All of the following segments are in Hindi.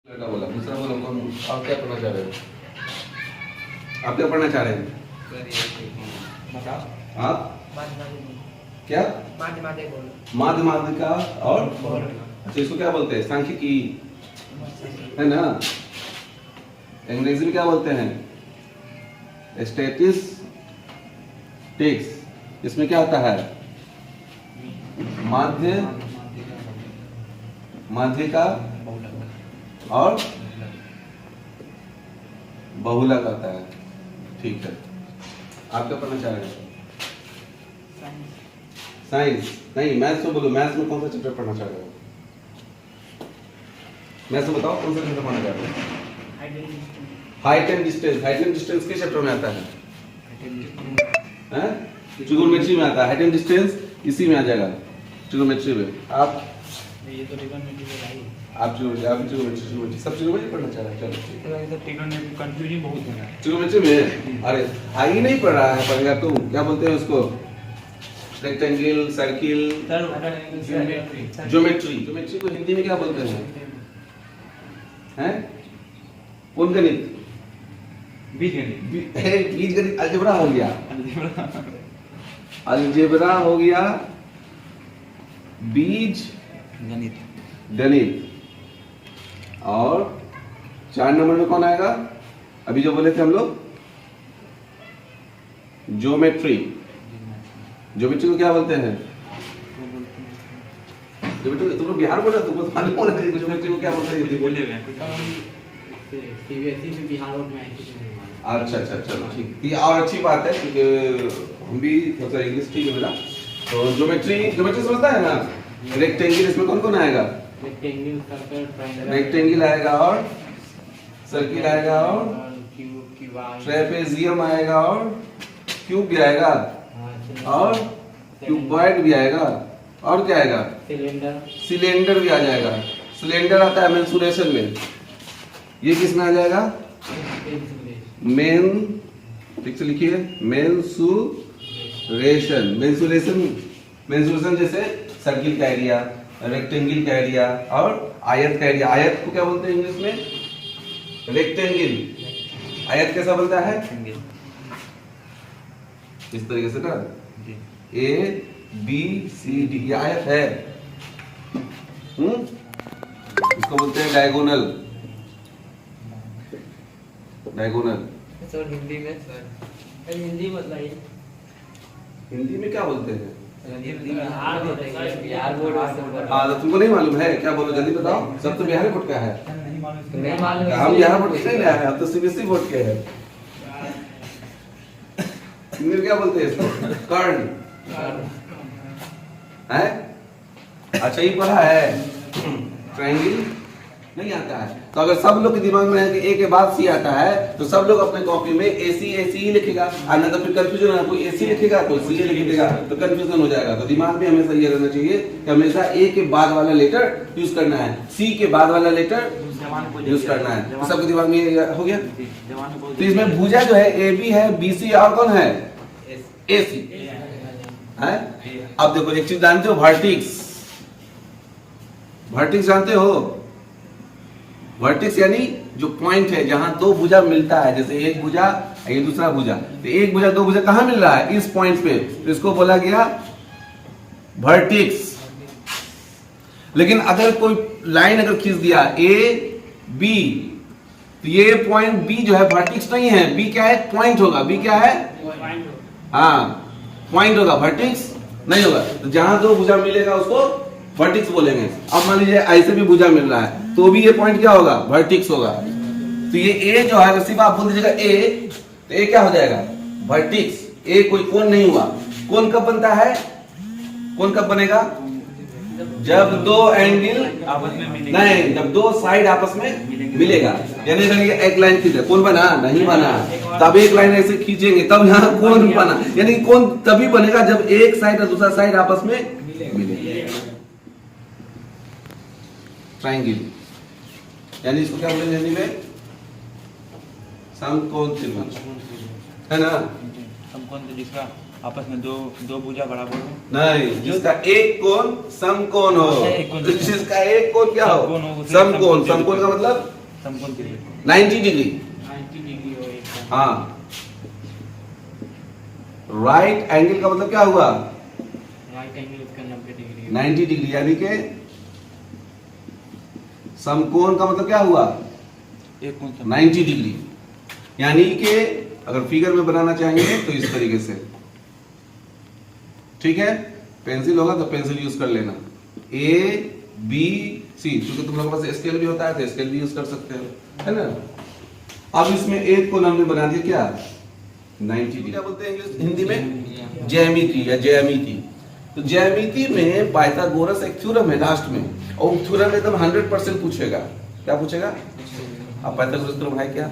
बोला दूसरा बोला कौन? आप क्या पढ़ना चाह रहे हो? आप क्या पढ़ना चाह रहे हैं? आप क्या माध्यमिका और अच्छा इसको क्या बोलते हैं? सांख्यिकी है ना? अंग्रेजी में क्या बोलते हैं? स्टैटिस्टिक्स। इसमें क्या आता है? माध्यिका और बहुलक आता है। ठीक है, आप क्या पढ़ना चाह रहे हैं? साइंस नहीं, मैथ्स में बोलो। मैथ्स में कौन सा चैप्टर पढ़ना चाह रहे हो? मैथ्स में बताओ कौन सा चैप्टर पढ़ना चाह रहे हो? Height and distance. Height and distance किस चैप्टर में आता है? ट्रिग्नोमेट्री में आता है। हाइट एंड डिस्टेंस इसी में आ जाएगा, ट्रिग्नोमेट्री में। आप ये तो ट्रिग्नोमेट्री है भाई। आप ट्रिग्नोमेट्री सब ट्रिग्नोमेट्री पढ़ना चाह रहे हैं? चलो तो ट्रिग्नोमेट्री कंफ्यूजन बहुत है ना ट्रिग्नोमेट्री में। अरे आई नहीं पढ़ रहा है, पढ़ेगा तुम। क्या बोलते हैं उसको? Rectangle, circle, geometry. ज्योमेट्री को हिंदी में क्या बोलते हैं? हैं? कौन गणित? बीजगणित। अलजेब्रा हो गया। अलजेब्रा हो गया, बीज गणित। और 4 नंबर में कौन आएगा? अभी जो बोले थे हम लोग, ज्योमेट्री। ज्योमेट्री को क्या बोलते हैं? ज्योमेट्री तुम लोग बिहार बोल रहे हो, तुमको तो मालूम होना चाहिए ज्योमेट्री को क्या बोलते हैं। बोले हुए हैं सीबीएसई से बिहार बोर्ड में आई थी। अच्छा, चलो ठीक। ये और अच्छी बात है क्योंकि हम भी थोड़ा इंग्लिश ठीक है मेरा। तो ज्योमेट्री समझता है ना? रेक्टेंगल, इसमें कौन कौन आएगा? Rectangle, circle, triangle. रेक्टेंगल आएगा और सर्किल आएगा और क्यूब, ट्रेपेजियम आएगा और क्यूब भी आएगा और क्यूबॉइड भी आएगा। और क्या आएगा? सिलेंडर भी आ जाएगा। सिलेंडर आता है मेंसुरेशन में। ये किस में आ जाएगा? ठीक से लिखिए, मेंसुरेशन जैसे सर्किल का एरिया, रेक्टेंगल का एरिया और आयत का एरिया। आयत को क्या बोलते हैं इंग्लिश में? रेक्टेंगल। आयत कैसा बनता है? इस तरीके से ना, ए बी सी डी, ये आयत है। इसको बोलते हैं डायगोनल। सर हिंदी में हिंदी बताइए। हिंदी में क्या बोलते हैं? बिहार बोर्ड। हाँ, तो तुमको नहीं मालूम है? क्या बोलो, जल्दी बताओ। सब तो बिहार बोर्ड का है। नहीं मालूम नहीं मालूम। हम बिहार बोर्ड से नहीं आए, हम तो सीबीएसई बोर्ड के हैं। हिंदी में क्या बोलते हैं इसको? कर्ण है। अच्छा, ये पढ़ा है? ट्रायंगल नहीं आता है। तो अगर सब लोग के दिमाग में है कि ए के बाद सी आता है, तो सब लोग अपने कॉपी में एसी ही लिखेगा। ना तो फिर कंफ्यूजन है, कोई एसी लिखेगा कोई सी लिख देगा, तो कंफ्यूजन हो जाएगा। तो दिमाग में हमेशा ये रहना चाहिए कि हमेशा ए के बाद वाला लेटर यूज करना है, सी के बाद वाला लेटर यूज करना है। तो सबके दिमाग में हो गया। तो इसमें भुजा जो है ए बी है, बी सी और कौन है? ए सी है। अब देखो एक चीज जानते हो, वर्टिक्स जानते हो? वर्टिक्स यानी जो पॉइंट है जहां दो भुजा मिलता है, जैसे एक भुजा ये दूसरा भुजा, तो एक भुजा दो भुजा कहां मिल रहा है? इस पॉइंट पे, तो इसको बोला गया वर्टिक्स। लेकिन अगर कोई लाइन अगर खींच दिया ए बी, तो ये पॉइंट बी जो है वर्टिक्स नहीं है। बी क्या है? पॉइंट होगा। बी क्या है? हाँ, पॉइंट होगा, वर्टिक्स नहीं होगा। तो जहां दो भुजा मिलेगा उसको वर्टिक्स बोलेंगे। अब मान लीजिए ऐसे भी भुजा मिल रहा है, तो भी ये पॉइंट क्या होगा? वर्टिक्स होगा। तो ये ए जो है, सिर्फ आप बोल दीजिएगा ए, तो ए क्या हो जाएगा? वर्टिक्स। ए कोई कोण नहीं हुआ। कोण कब बनता है? कोण कब बनेगा? जब दो एंगल आपस में मिलेगा। नहीं, जब दो साइड आपस में मिलेगा। यानी अगर ये एक लाइन खींचे, कोण बना? नहीं बना। तब एक लाइन ऐसे खींचेंगे तब यहाँ कोण बना। यानी कोण तभी बनेगा जब एक साइड और दूसरा साइड आपस में मिलेगा। ट्रायंगल यानी इसको क्या बोलेंगे हिंदी में? समकोण त्रिभुज, है ना? समकोण तो जिसका आपस में दो भुजा बराबर हो। नहीं, जिसका एक कोण समकोण हो। जिसका एक कोण क्या हो? समकोण। समकोण का मतलब समकोण त्रिभुज 90 डिग्री। 90 डिग्री और एक हाँ, राइट एंगल का मतलब क्या हुआ? राइट एंगल उसका 90 डिग्री 90 डिग्री, यानी कि समकोण का मतलब क्या हुआ? एक कोण 90 डिग्री। यानी कि अगर फिगर में बनाना चाहेंगे तो इस तरीके से, ठीक है। पेंसिल होगा तो पेंसिल यूज कर लेना, ए बी सी, क्योंकि तुम लोगों के पास स्केल भी होता है तो स्केल भी यूज कर सकते हो, है ना। अब इसमें एक कोण हमने बना दिया क्या? 90 डिग्री। क्या बोलते हैं इंग्लिश हिंदी में? ज्यामिति या ज्यामिति। तो ज्यामिति में पाइथागोरस एक थ्योरम है लास्ट में, और थ्योरम एकदम 100% पूछेगा। क्या पूछेगा? अब पाइथागोरस थ्योरम है क्या?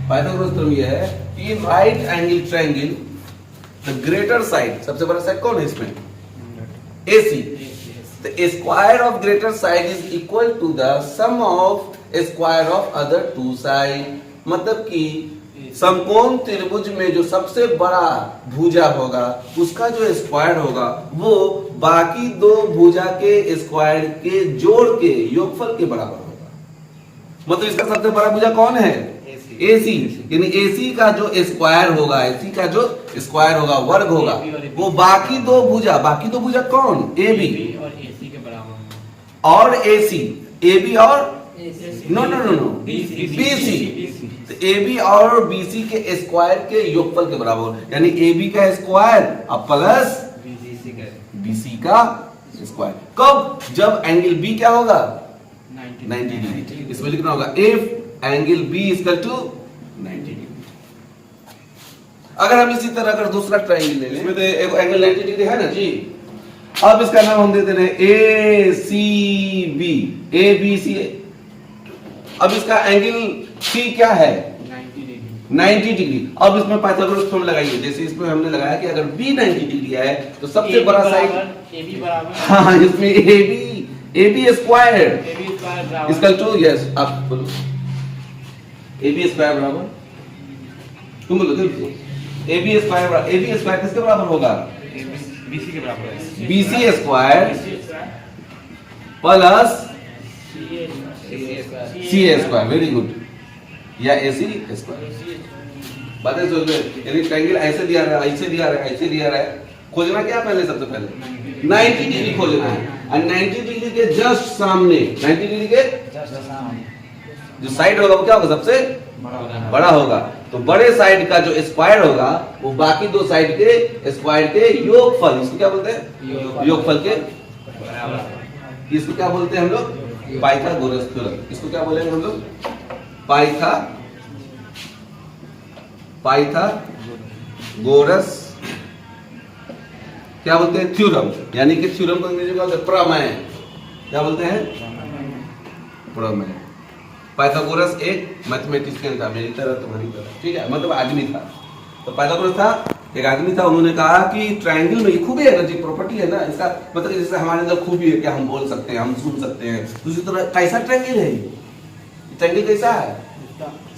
पाइथागोरस थ्योरम ये है कि right angle triangle the greater side, सबसे बड़ा साइड कौन है इसमें? AC। The square of greater side is equal to the sum of square of other two side। मतलब कि समकोण त्रिभुज में जो सबसे बड़ा भुजा होगा उसका जो स्क्वायर होगा वो बाकी दो भुजा के स्क्वायर के जोड़ के योगफल के बराबर होगा। मतलब इसका सबसे बड़ा भुजा कौन है? AC। यानी AC का जो स्क्वायर होगा, AC का जो स्क्वायर होगा, वर्ग होगा, वो बाकी दो भुजा कौन? AB और AC के बराबर और AC, AB और नो BC। तो AB और BC के स्क्वायर के योगफल के बराबर, यानी AB का स्क्वायर अब प्लस BC का स्क्वायर। कब? जब एंगल B क्या होगा? 90 डिग्री। इसमें लिखना होगा if angle B equal to 90 degree. अगर हम इसी तरह अगर दूसरा ट्रायंगल ले लें, इसमें तो एक एंगल 90 डिग्री है ना जी। अब इसका नाम हम दे दे रहे ACB, ABC। अब इसका एंगल C क्या है? 90 डिग्री। अब इसमें पाइथागोरस थ्योरम लगाइए, जैसे इसमें हमने लगाया कि अगर B 90 डिग्री है तो सबसे बड़ा साइड AB बराबर, हाँ, इसमें AB square equal to, yes आप बोलो, AB स्क्वायर बराबर, तुम बोलो AB स्क्वायर किसके बराबर होगा? BC के बराबर है। BC square plus CA square, very good, या AC स्क्वायर। बातें समझ में? यानी ट्रायंगल ऐसे दिया रहा है, ऐसे दिया रहा है, ऐसे दिया रहा है, खोजना क्या पहले? सबसे पहले 90 डिग्री खोजना है, और 90 डिग्री के जस्ट सामने, 90 डिग्री के जो साइड होगा वो क्या होगा? सबसे बड़ा होगा। तो बड़े साइड का जो स्क्वायर होगा वो बाकी दो साइड के स्क्वायर के योगफल, इसको क्या बोलते हैं? योगफल के बराबर। इसको क्या बोलते हैं हम लोग? Pythagoras theorem. इसको क्या बोलेंगे हम लोग? पाइथागोरस क्या बोलते हैं? थ्योरम। यानी कि थ्योरम को अंग्रेजी में बोलते हैं प्रमेय। क्या बोलते हैं? प्रमेय। पाइथागोरस एक मैथमेटिशियन था, मेरी तरह तुम्हारी तरह, ठीक है, मतलब आदमी था। तो पाइथागोरस था, एक आदमी था, उन्होंने कहा कि ट्रायंगल में ये खूबी है ना जी, प्रॉपर्टी है ना इसका, मतलब जैसे हमारे अंदर खूबी है कि हम बोल सकते हैं, हम सुन सकते हैं, दूसरी तरह कैसा ट्रायंगल है ये? ट्रायंगल कैसा है?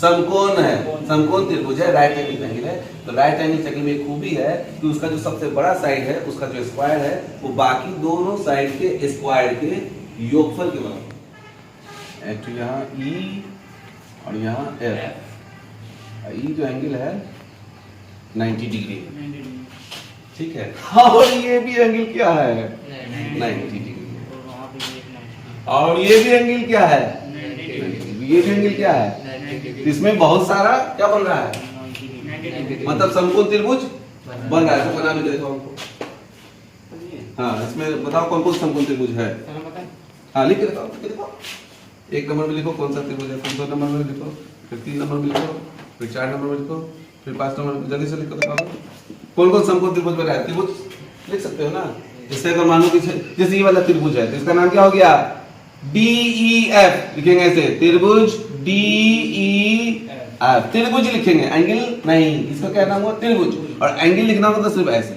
समकोण है, समकोण त्रिभुज है, राइट एंगल ट्रायंगल है। तो राइट एंगल ट्रायंगल में एक खूबी है कि उसका जो सबसे बड़ा साइड है, उसका जो स्क्वायर है वो बाकी दोनों साइड के स्क्वायर के योगफल के बराबर। तो यहाँ E और यहाँ F, E जो एंगल है 90 डिग्री, ठीक है, और ये भी एंगल क्या है? 90 डिग्री। और ये भी एंगल क्या है? ये भी एंगल क्या है? इसमें बहुत सारा क्या बन रहा है? मतलब समकोण त्रिभुज बन रहा है। तो बना भी देखो हमको, हाँ, इसमें बताओ कौन कौन समकोण त्रिभुज है? हाँ, लिख के देखो, एक नंबर में लिखो कौन सा त्रिभुज है, फिर 2 नंबर में लिखो, फिर 3 नंबर में लिखो, फिर 4 नंबर में लिखो, फिर 5 नंबर में, जल्दी से लिखो तो कौन कौन समकोण त्रिभुज बना है? त्रिभुज लिख सकते हो ना। जैसे अगर मान लो कि जैसे ये वाला त्रिभुज है तो इसका नाम क्या हो गया? DEF लिखेंगे ऐसे, त्रिभुज DEF, त्रिभुज लिखेंगे, एंगल नहीं, इसका क्या नाम हुआ? त्रिभुज। और एंगल लिखना होगा तो सिर्फ ऐसे।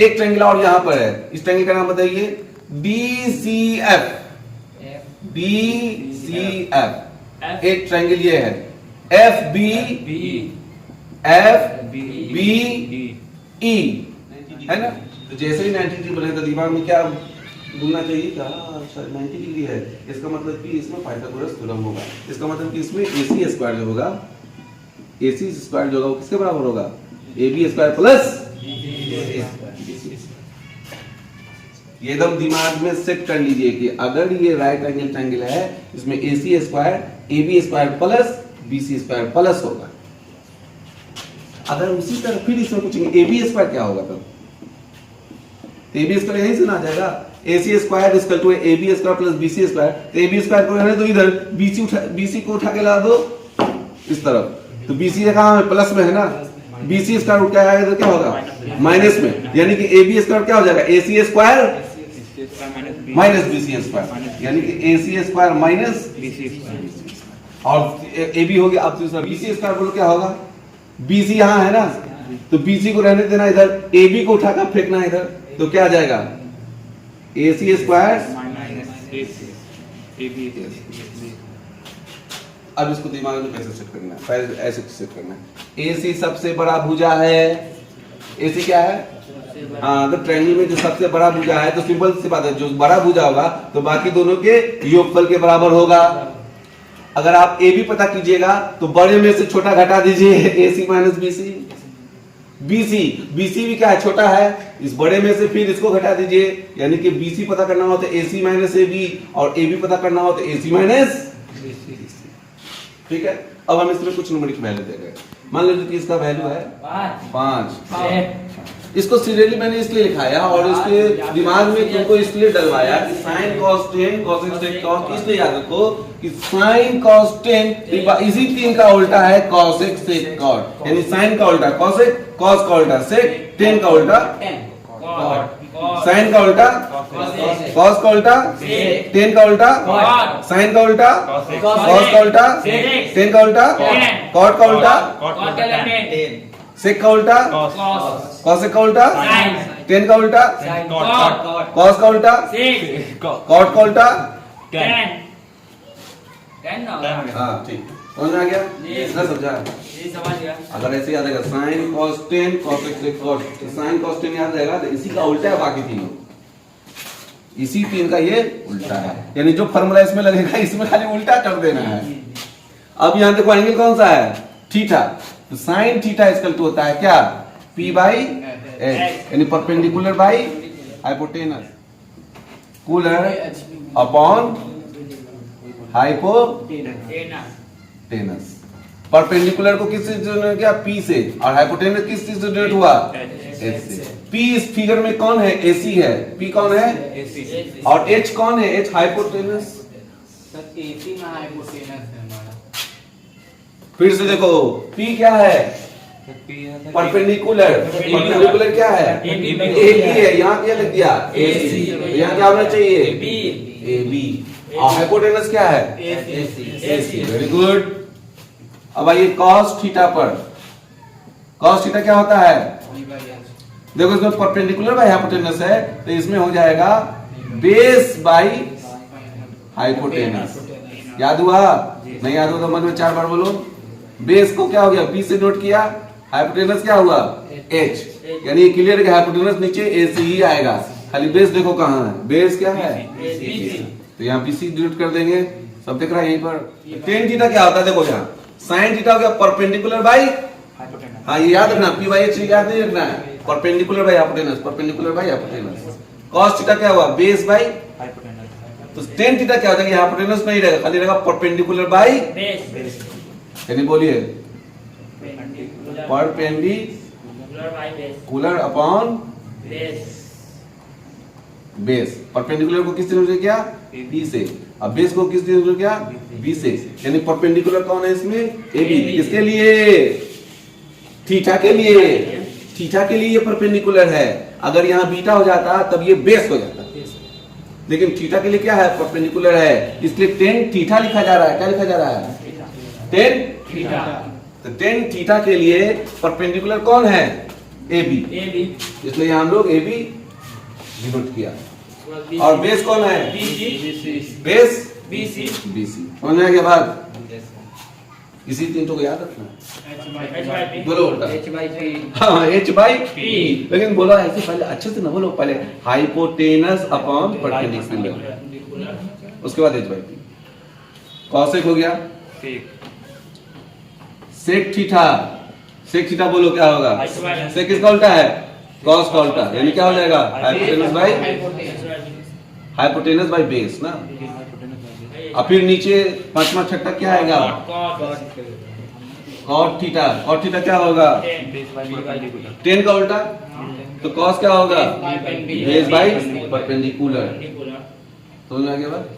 एक ट्रायंगल और यहाँ पर है, इस ट्रायंगल का नाम बताइए। BCF, एक ट्रायंगल ये है, FBE, है ना। तो जैसे ही 90 डिग्री बने तो दिमाग में क्या घूमना चाहिए था, 90 डिग्री है। इसका मतलब कि इसमें पाइथागोरस थ्योरम होगा। इसका मतलब कि इसमें AC स्क्वायर जो होगा, AC स्क्वायर जो होगा वो किसके बराबर होगा? AB स्क्वायर प्लस ये एकदम दिमाग में सेट कर लीजिए कि अगर ये राइट एंगल ट्रायंगल है, इसमें AC square AB square plus BC square plus होगा। अगर उसी तरह फिर इसमें पूछेंगे AB स्क्वायर क्या होगा, तब AB स्क्वायर यहीं से ना आ जाएगा। AC square equal to AB square plus BC square. तो AB स्क्वायर को रहने दो इधर, BC को उठा के ला दो इस तरफ, तो BC कहाँ है? प्लस में है ना। BC स्क्वायर उठ के आएगा तो क्या होगा? माइनस में। यानी कि AB स्क्वायर क्या हो जाएगा? AC square minus BC square, यानी कि AC square minus BC square और AB हो गया। अब दूसरा BC स्क्वायर बोलो क्या होगा? BC यहाँ है ना, तो BC को रहने देना इधर, AB को उठाकर फेंकना इधर, तो क्या आ जाएगा? AC square. अब इसको दिमाग में कैसे सेट करना है? पहले ऐसे सेट करना है। AC सबसे बड़ा भुजा है। AC क्या है? हाँ, तो ट्रायंगल में जो सबसे बड़ा भुजा है, तो सिंपल सी बात है, जो बड़ा भुजा होगा तो बाकी दोनों के योगफल के बराबर होगा। अगर आप AB पता कीजिएगा तो बड़े में से छोटा घटा दीजिए, AC माइनस BC। BC भी क्या है? छोटा है। इस बड़े में से फिर इसको घटा दीजिए, यानी कि BC पता करना हो तो AC माइनस AB और AB पता करना हो तो AC माइनस। ठीक है। अब हम इसमें कुछ न्यूमेरिक वैल्यू दे रहे हैं। मान लीजिए कि इसका वैल्यू है 5। इसको सीरियली मैंने इसलिए लिखाया और इसके दिमाग में तुमको इसलिए डलवाया कि sin cos 10 cos sec cos, इसलिए याद रखो कि sin cos 10 इसी 3 का उल्टा है cos sec cot, यानी sin का उल्टा cos cos का उल्टा sec, 10 का उल्टा sin का उल्टा cos का उल्टा 10 का उल्टा sin का उल्टा cos का उल्टा 10 का उल्टा cot का उल्टा sec का उल्टा cos का उल्टा 10 का उल्टा cos का उल्टा cot का उल्टा। हाँ ठीक, समझ में आ गया? इतना समझा? अगर ऐसे याद रहेगा sin cos 10 cos sec cot, sin cos 10 याद रहेगा तो इसी का उल्टा है बाकी तीनों, इसी 3 का ये उल्टा है, यानी जो फॉर्मूला इसमें लगेगा इसमें खाली उल्टा कर देना है। अब यहाँ देखो एंगल कौन सा है? थीटा। तो साइन थीटा इक्वल टू होता है क्या? P बाई H, यानी perpendicular by hypotenuse, cooler upon hypotenuse. Perpendicular को किस से डिनोट किया? P से, और हाइपोटेनस किस चीज से डिनोट हुआ? H से। P इस फिगर में कौन है? AC है। P कौन है? AC। और H कौन है? H hypotenuse. AC में हाइपोटेनस है हमारा। फिर से देखो P क्या है? परपेंडिकुलर। परपेंडिकुलर क्या है? AB है। यहाँ क्या लिख दिया? AC। यहाँ क्या होना चाहिए? AB। और हाइपोटेनस क्या है? AC। Very good. अब आइए cos थीटा पर। cos थीटा क्या होता है? देखो इसमें परपेंडिकुलर बाई हाइपोटेनस है, तो इसमें हो जाएगा बेस बाई हाइपोटेनस। याद हुआ? नहीं याद हुआ तो मन में 4 बार बोलो। बेस को क्या हो गया? B से नोट किया, हाइपोटेनस क्या हुआ? H, यानी क्लियर है कि हाइपोटेनस नीचे AC ही आएगा, खाली बेस देखो कहाँ है। बेस क्या है? तो यहाँ BC डिनोट कर देंगे, सब दिख रहा है यहीं पर। tan थीटा क्या होता है? देखो यहाँ sin थीटा हो गया परपेंडिकुलर बाई, हाँ ये याद रखना, P बाई H याद नहीं रखना है, perpendicular by hypotenuse, perpendicular by hypotenuse. cos theta क्या हुआ? बेस बाई, तो tan थीटा क्या हो जाएगा? हाइपोटेनस नहीं रहेगा, खाली रहेगा परपेंडिकुलर बाई बेस, यानी बोलिए परपेंडिकुलर अपॉन बेस। परपेंडिकुलर को किस से किया? B से। अब बेस को किस से किया? B से, यानी परपेंडिकुलर कौन है इसमें? AB। किसके लिए? थीटा के लिए। थीटा के लिए ये परपेंडिकुलर है। अगर यहाँ बीटा हो जाता तब ये बेस हो जाता, लेकिन थीटा के लिए क्या है? परपेंडिकुलर है, इसलिए tan थीटा लिखा जा रहा है। क्या लिखा जा रहा है? tan theta. तो tan थीटा के लिए परपेंडिकुलर कौन है? AB। इसलिए हम लोग AB डिनोट किया। और बेस कौन है? Base BC। समझ में आ गया बात? इसी तीन को याद रखना H by P. बोलो उल्टा H by P. हाँ एच बाई P. लेकिन बोलो ऐसे पहले अच्छे से ना बोलो पहले हाइपोटेनस अपॉन परपेंडिकुलर Perpendicular. उसके बाद एच बाई पी कॉसेक हो गया सेक सेक थीटा बोलो क्या होगा Hypotenuse. सेक किसका उल्टा है कॉस का उल्टा यानी क्या हो जाएगा hypotenuse by hypotenuse by base ना और फिर नीचे पांचवा छठा क्या आएगा कॉट थीटा क्या होगा बेस बाय परपेंडिकुलर 10 का उल्टा तो कॉस क्या होगा Base by base by perpendicular. Perpendicular Perpendicular. समझ में आ गया बात